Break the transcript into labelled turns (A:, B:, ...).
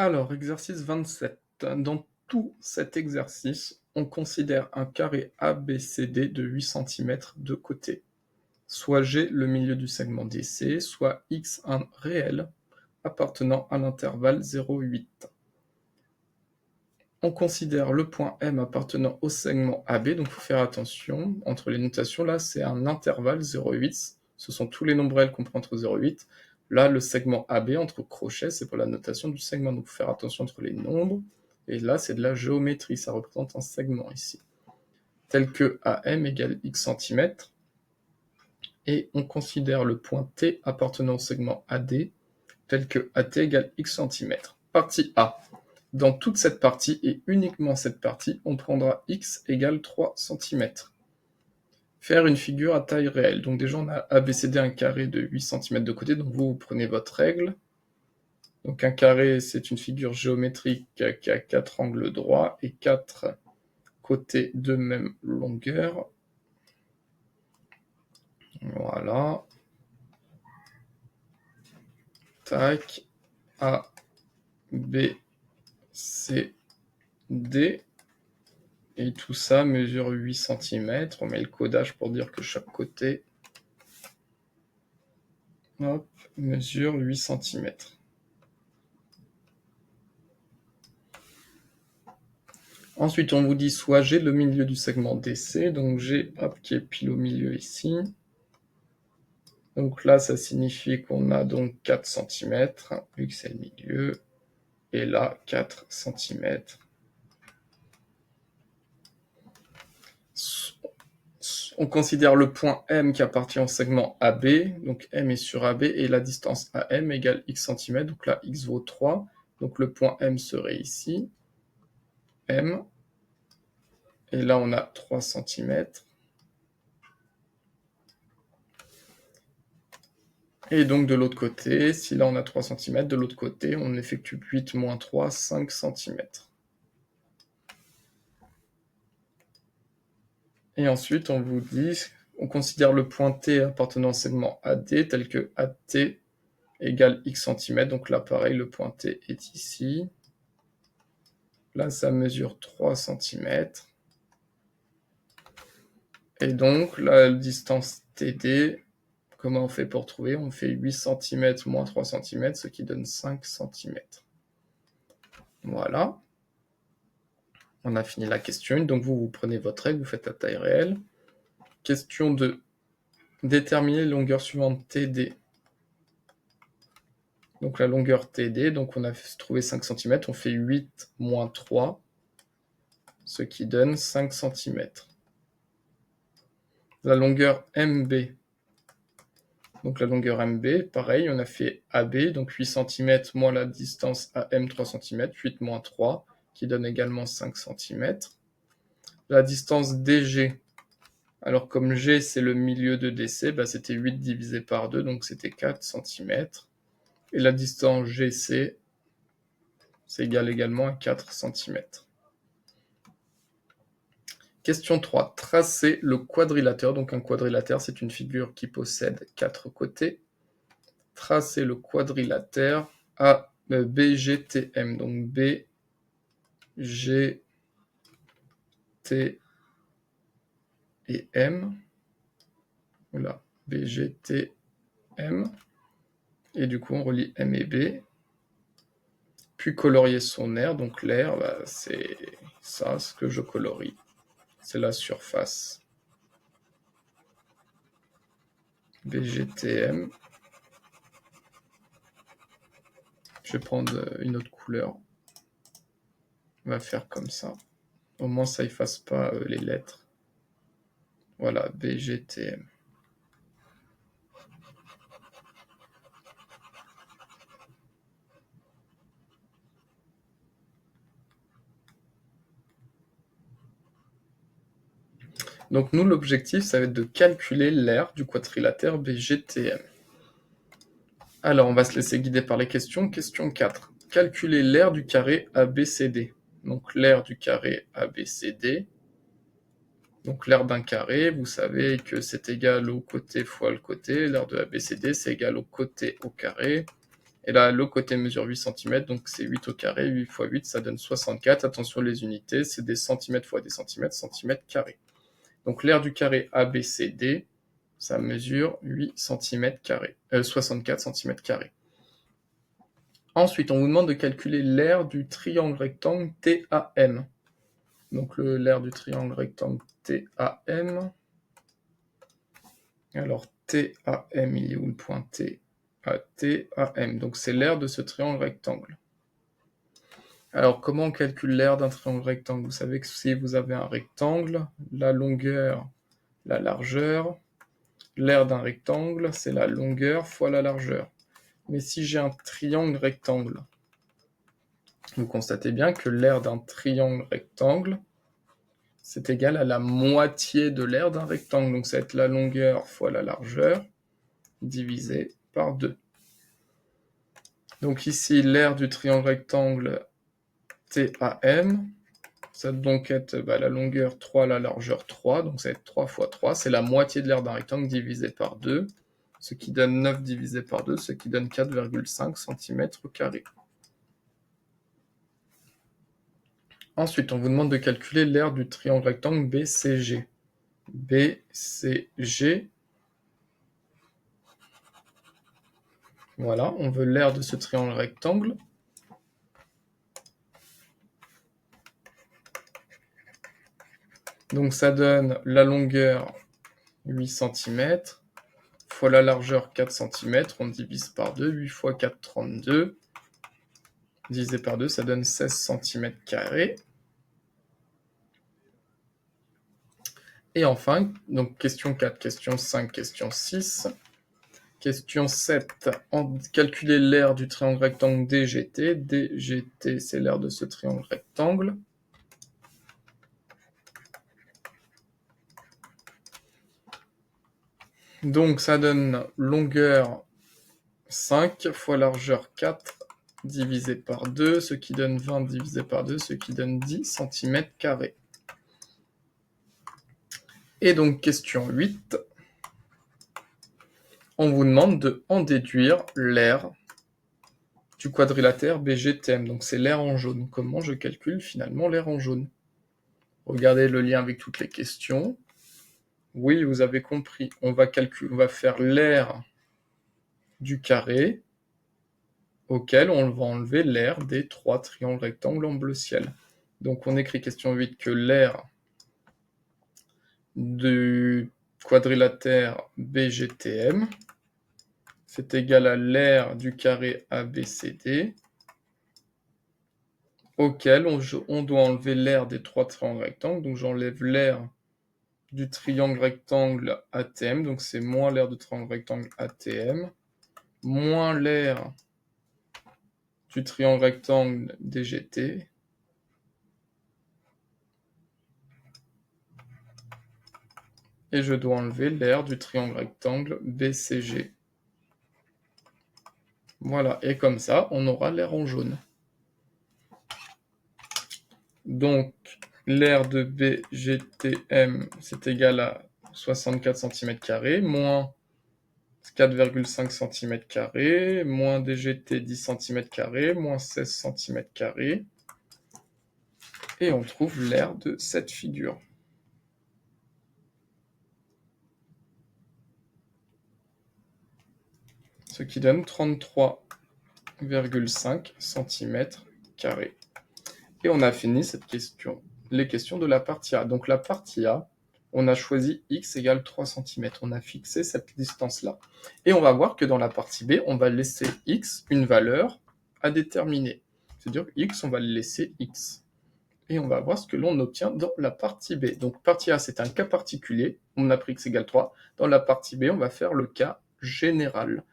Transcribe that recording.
A: Alors, exercice 27. Dans tout cet exercice, on considère un carré ABCD de 8 centimètres de côté, soit G le milieu du segment DC, soit X un réel appartenant à l'intervalle 0,8. On considère le point M appartenant au segment AB, donc il faut faire attention entre les notations. Là, c'est un intervalle 0,8, ce sont tous les nombres L qu'on prend entre 0,8. Là, le segment AB entre crochets, c'est pour la notation du segment, donc il faut faire attention entre les nombres. Et là, c'est de la géométrie, ça représente un segment ici, tel que AM égale X centimètres. Et on considère le point T appartenant au segment AD, tel que AT égale X centimètres. Partie A. Dans toute cette partie, et uniquement cette partie, on prendra x égale 3 cm. Faire une figure à taille réelle. Donc déjà, on a ABCD un carré de 8 cm de côté, donc vous prenez votre règle. Donc un carré, c'est une figure géométrique qui a 4 angles droits et 4 côtés de même longueur. Voilà. Tac. A, B, C, D. Et tout ça mesure 8 cm. On met le codage pour dire que chaque côté mesure 8 cm. Ensuite, on vous dit soit G le milieu du segment DC, donc G qui est pile au milieu ici. Donc là, ça signifie qu'on a donc 4 cm, vu que c'est le milieu. Et là, 4 cm. On considère le point M qui appartient au segment AB, donc M est sur AB, et la distance AM égale X cm, donc là, X vaut 3. Donc le point M serait ici, M. Et là, on a 3 cm. Et donc de l'autre côté, si là on a 3 cm, de l'autre côté, on effectue 8 moins 3, 5 cm. Et ensuite, on vous dit, on considère le point T appartenant au segment AD tel que AT égale X cm. Donc là, pareil, le point T est ici. Là, ça mesure 3 cm. Et donc, la distance TD, comment on fait pour trouver? On fait 8 cm moins 3 cm, ce qui donne 5 cm. Voilà. On a fini la question 1, donc vous prenez votre règle, vous faites la taille réelle. Question 2. Déterminer la longueur suivante TD. Donc la longueur TD, donc on a trouvé 5 cm, on fait 8 moins 3, ce qui donne 5 cm. La longueur MB. Donc la longueur MB, pareil, on a fait AB, donc 8 cm moins la distance AM 3 cm, 8 moins 3, qui donne également 5 cm. La distance DG, alors comme G c'est le milieu de DC, bah, c'était 8 divisé par 2, donc c'était 4 cm. Et la distance GC, c'est égal également à 4 cm. Question 3. Tracer le quadrilatère. Donc un quadrilatère, c'est une figure qui possède 4 côtés. Tracer le quadrilatère BGTM. Donc B, G, T et M. Voilà, B, G, T, M. Et du coup, on relie M et B. Puis colorier son aire. Donc l'aire, bah, c'est ça, ce que je colorie. C'est la surface. BGTM. Je vais prendre une autre couleur. On va faire comme ça. Au moins, ça efface pas les lettres. Voilà, BGTM. Donc nous, l'objectif, ça va être de calculer l'aire du quadrilatère BGTM. Alors, on va se laisser guider par les questions. Question 4. Calculer l'aire du carré ABCD. Donc l'aire du carré ABCD. Donc l'aire d'un carré, vous savez que c'est égal au côté fois le côté. L'aire de ABCD, c'est égal au côté au carré. Et là, le côté mesure 8 cm, donc c'est 8 au carré, 8 x 8, ça donne 64. Attention, les unités, c'est des centimètres fois des centimètres, centimètres carrés. Donc l'aire du carré ABCD, ça mesure 8 cm carrés, 64 cm carrés. Ensuite, on vous demande de calculer l'aire du triangle rectangle TAM. Donc l'aire du triangle rectangle TAM. Alors TAM, il est où le point T? TAM, donc c'est l'aire de ce triangle rectangle. Alors comment on calcule l'aire d'un triangle rectangle? Vous savez que si vous avez un rectangle, la longueur, la largeur, l'aire d'un rectangle, c'est la longueur fois la largeur. Mais si j'ai un triangle rectangle, vous constatez bien que l'aire d'un triangle rectangle, c'est égal à la moitié de l'aire d'un rectangle. Donc ça va être la longueur fois la largeur divisé par 2. Donc ici, l'aire du triangle rectangle TAM, ça va donc être la longueur 3, la largeur 3, donc ça va être 3 fois 3, c'est la moitié de l'aire d'un rectangle divisé par 2, ce qui donne 9 divisé par 2, ce qui donne 4,5 cm². Ensuite, on vous demande de calculer l'aire du triangle rectangle BCG. BCG, voilà, on veut l'aire de ce triangle rectangle. Donc ça donne la longueur 8 cm, fois la largeur 4 cm, on divise par 2, 8 fois 4, 32, divisé par 2, ça donne 16 cm². Et enfin, donc question 4, question 5, question 6. Question 7, calculer l'aire du triangle rectangle DGT. DGT, c'est l'aire de ce triangle rectangle. Donc ça donne longueur 5 fois largeur 4 divisé par 2, ce qui donne 20 divisé par 2, ce qui donne 10 cm². Et donc question 8, on vous demande de en déduire l'aire du quadrilatère BGTM. Donc c'est l'aire en jaune. Comment je calcule finalement l'aire en jaune? Regardez le lien avec toutes les questions. Oui, vous avez compris. On va faire l'aire du carré auquel on va enlever l'aire des 3 triangles rectangles en bleu ciel. Donc on écrit question 8 que l'aire du quadrilatère BGTM, c'est égal à l'aire du carré ABCD, auquel on doit enlever l'aire des 3 triangles rectangles. Donc j'enlève l'aire du triangle rectangle ATM, donc c'est moins l'aire du triangle rectangle ATM, moins l'aire du triangle rectangle DGT, et je dois enlever l'aire du triangle rectangle BCG. Voilà, et comme ça, on aura l'aire en jaune. Donc, l'aire de BGTM, c'est égal à 64 cm², moins 4,5 cm², moins DGT 10 cm², moins 16 cm², et on trouve l'aire de cette figure. Ce qui donne 33,5 cm². Et on a fini cette question, les questions de la partie A. Donc la partie A, on a choisi x égale 3 cm. On a fixé cette distance-là. Et on va voir que dans la partie B, on va laisser x une valeur à déterminer. C'est-à-dire x, on va le laisser x. Et on va voir ce que l'on obtient dans la partie B. Donc partie A, c'est un cas particulier. On a pris x égale 3. Dans la partie B, on va faire le cas général.